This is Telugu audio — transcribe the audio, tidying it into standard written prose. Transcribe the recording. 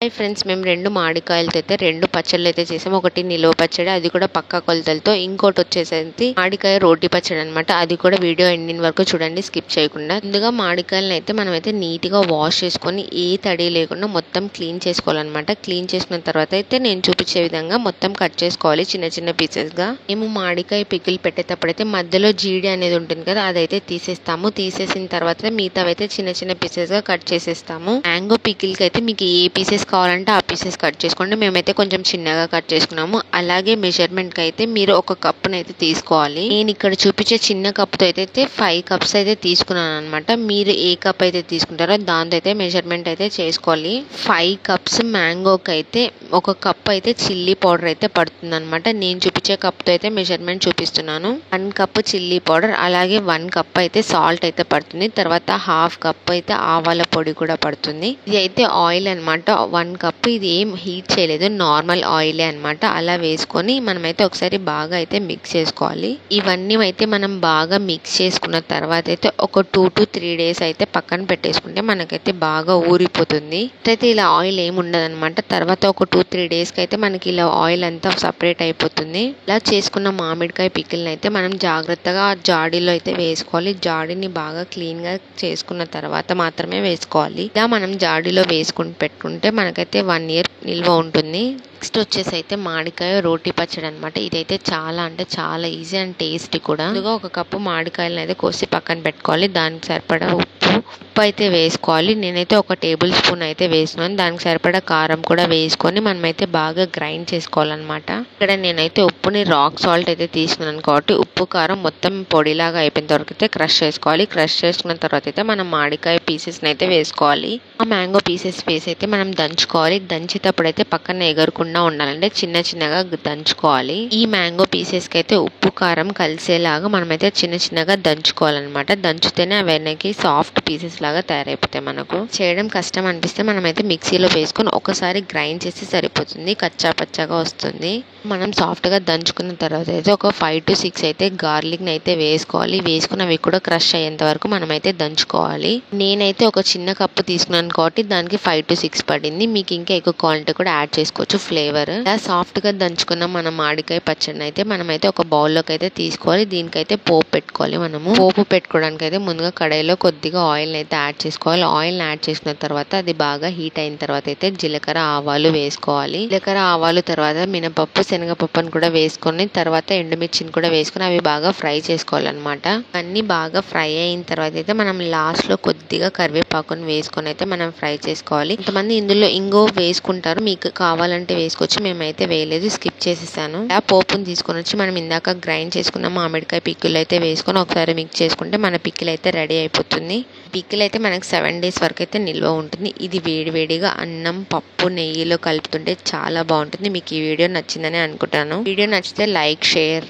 హాయ్ ఫ్రెండ్స్, మేము 2 మామిడికాయలతో అయితే 2 పచ్చళ్ళు అయితే చేసాము. ఒకటి నిలువ పచ్చడి, అది కూడా పక్కా కొలతలతో. ఇంకోటి వచ్చేసరికి మామిడికాయ రోటి పచ్చడి అనమాట. అది కూడా వీడియో ఎండింగ్ వరకు చూడండి, స్కిప్ చేయకుండా. ముందుగా మామిడికాయలను అయితే మనమైతే నీట్గా వాష్ చేసుకొని ఏ తడి లేకుండా మొత్తం క్లీన్ చేసుకోవాలన్నమాట. క్లీన్ చేసుకున్న తర్వాత అయితే నేను చూపించే విధంగా మొత్తం కట్ చేసుకోవాలి చిన్న చిన్న పీసెస్గా. మేము మామిడికాయ పికిల్ పెట్టేటప్పుడైతే మధ్యలో జీడి అనేది ఉంటుంది కదా, అదైతే తీసేస్తాము. తీసేసిన తర్వాత మిగతావైతే చిన్న చిన్న పీసెస్గా కట్ చేసేస్తాము. మ్యాంగో పికిల్కి అయితే మీకు ఏ పీసెస్ కావాలంటే ఆ పీసెస్ కట్ చేసుకోండి. మేమైతే కొంచెం చిన్నగా కట్ చేసుకున్నాము. అలాగే మెజర్మెంట్ కి అయితే మీరు ఒక కప్పును అయితే తీసుకోవాలి. నేను ఇక్కడ చూపించే చిన్న కప్పుతో అయితే 5 కప్స్ అయితే తీసుకున్నాను అనమాట. మీరు ఏ కప్ అయితే తీసుకుంటారో దాంతో అయితే మెజర్మెంట్ అయితే చేసుకోవాలి. 5 కప్స్ మ్యాంగోకి అయితే ఒక కప్ అయితే చిల్లీ పౌడర్ అయితే పడుతుంది అనమాట. నేను చూపించే కప్తో అయితే మెజర్మెంట్ చూపిస్తున్నాను. 1 కప్ చిల్లీ పౌడర్, అలాగే 1 కప్ అయితే సాల్ట్ అయితే పడుతుంది. తర్వాత హాఫ్ కప్ అయితే ఆవాల పొడి కూడా పడుతుంది. ఇది అయితే ఆయిల్ అనమాట. 1 కప్. ఇది ఏం హీట్ చేయలేదు, నార్మల్ ఆయిలే అనమాట. అలా వేసుకొని మనమైతే ఒకసారి బాగా అయితే మిక్స్ చేసుకోవాలి. ఇవన్నీ అయితే మనం బాగా మిక్స్ చేసుకున్న తర్వాత అయితే ఒక 2 to 3 days అయితే పక్కన పెట్టేసుకుంటే మనకైతే బాగా ఊరిపోతుంది. అయితే ఇలా ఆయిల్ ఏమి ఉండదు అనమాట. తర్వాత ఒక 2-3 days కి అయితే మనకి ఇలా ఆయిల్ అంతా సపరేట్ అయిపోతుంది. ఇలా చేసుకున్న మామిడికాయ పికిల్ని అయితే మనం జాగ్రత్తగా జాడీలో అయితే వేసుకోవాలి. జాడీని బాగా క్లీన్ గా చేసుకున్న తర్వాత మాత్రమే వేసుకోవాలి. ఇలా మనం జాడీలో వేసుకుని పెట్టుకుంటే మనకైతే 1 year నిల్వ ఉంటుంది. నెక్స్ట్ వచ్చేసి అయితే మామిడికాయ రోటి పచ్చడి అనమాట. ఇదైతే చాలా అంటే చాలా ఈజీ అండ్ టేస్టీ కూడా. ముందుగా ఒక కప్పు మామిడికాయలను అయితే కోసి పక్కన పెట్టుకోవాలి. దానికి సరిపడా ఉప్పు అయితే వేసుకోవాలి. నేనైతే 1 టేబుల్ స్పూన్ అయితే వేసుకున్నాను. దానికి సరిపడా కారం కూడా వేసుకొని మనమైతే బాగా గ్రైండ్ చేసుకోవాలన్నమాట. ఇక్కడ నేనైతే ఉప్పుని రాక్ సాల్ట్ అయితే తీసుకున్నాను కాబట్టి ఉప్పు కారం మొత్తం పొడిలాగా అయిపోయిన తర్వాత అయితే క్రష్ చేసుకోవాలి. క్రష్ చేసుకున్న తర్వాత అయితే మనం మామిడికాయ పీసెస్ అయితే వేసుకోవాలి. ఆ మ్యాంగో పీసెస్ వేసి అయితే మనం దంచుకోవాలి. దంచేటప్పుడు అయితే పక్కన ఎగరకుండా ఉండాలంటే చిన్న చిన్నగా దంచుకోవాలి. ఈ మ్యాంగో పీసెస్ కి అయితే ఉప్పు కారం కలిసేలాగా మనమైతే చిన్న చిన్నగా దంచుకోవాలన్నమాట. దంచుతేనే అవన్నీ సాఫ్ట్ పీసెస్ లాగా తయారైపోతాయి. మనకు చేయడం కష్టం అనిపిస్తే మనమైతే మిక్సీలో వేసుకొని ఒకసారి గ్రైండ్ చేస్తే సరిపోతుంది. కచ్చా పచ్చాగా వస్తుంది. మనం సాఫ్ట్ గా దంచుకున్న తర్వాత అయితే ఒక 5 to 6 అయితే గార్లిక్ అయితే వేసుకోవాలి. వేసుకుని అవి కూడా క్రష్ అయ్యేంత వరకు మనమైతే దంచుకోవాలి. నేనైతే ఒక చిన్న కప్పు తీసుకున్నాను కాబట్టి దానికి 5 to 6 పడింది. మీకు ఇంకా ఎక్కువ క్వాంటిటీ కూడా యాడ్ చేసుకోవచ్చు ఫ్లేవర్. ఇలా సాఫ్ట్ గా దంచుకున్న మన మామిడికాయ పచ్చడిని అయితే మనమైతే ఒక బౌల్లోకి అయితే తీసుకోవాలి. దీనికైతే పోపు పెట్టుకోవాలి. మనము పోపు పెట్టుకోవడానికి అయితే ముందుగా కడాయిలో కొద్దిగా ఆయిల్ అయితే యాడ్ చేసుకోవాలి. ఆయిల్ యాడ్ చేసుకున్న తర్వాత అది బాగా హీట్ అయిన తర్వాత అయితే జీలకర్ర ఆవాలు వేసుకోవాలి. జీలకర్ర ఆవాలు తర్వాత మినపప్పు శనగపప్పును కూడా వేసుకొని తర్వాత ఎండుమిర్చిని కూడా వేసుకొని అవి బాగా ఫ్రై చేసుకోవాలన్నమాట. అన్ని బాగా ఫ్రై అయిన తర్వాత అయితే మనం లాస్ట్ లో కొద్దిగా కరివేపాకుని వేసుకొని అయితే మనం ఫ్రై చేసుకోవాలి. కొంతమంది ఇందులో ఇంగో వేసుకుంటారు, మీకు కావాలంటే వేసుకోవచ్చు. మేమైతే వేయలేదు, స్కిప్ చేసేసాను. ఆ పోపుని తీసుకొని వచ్చి మనం ఇందాక గ్రైండ్ చేసుకున్న మామిడికాయ పిక్కులు అయితే వేసుకొని ఒకసారి మిక్స్ చేసుకుంటే మన పిక్కులు అయితే రెడీ అయిపోతుంది. పిక్కులు అయితే మనకి 7 days వరకు అయితే నిల్వ ఉంటుంది. ఇది వేడివేడిగా అన్నం పప్పు నెయ్యిలో కలుపుతుంటే చాలా బాగుంటుంది. మీకు ఈ వీడియో నచ్చిందని అనుకుంటాను. వీడియో నచ్చితే లైక్ షేర్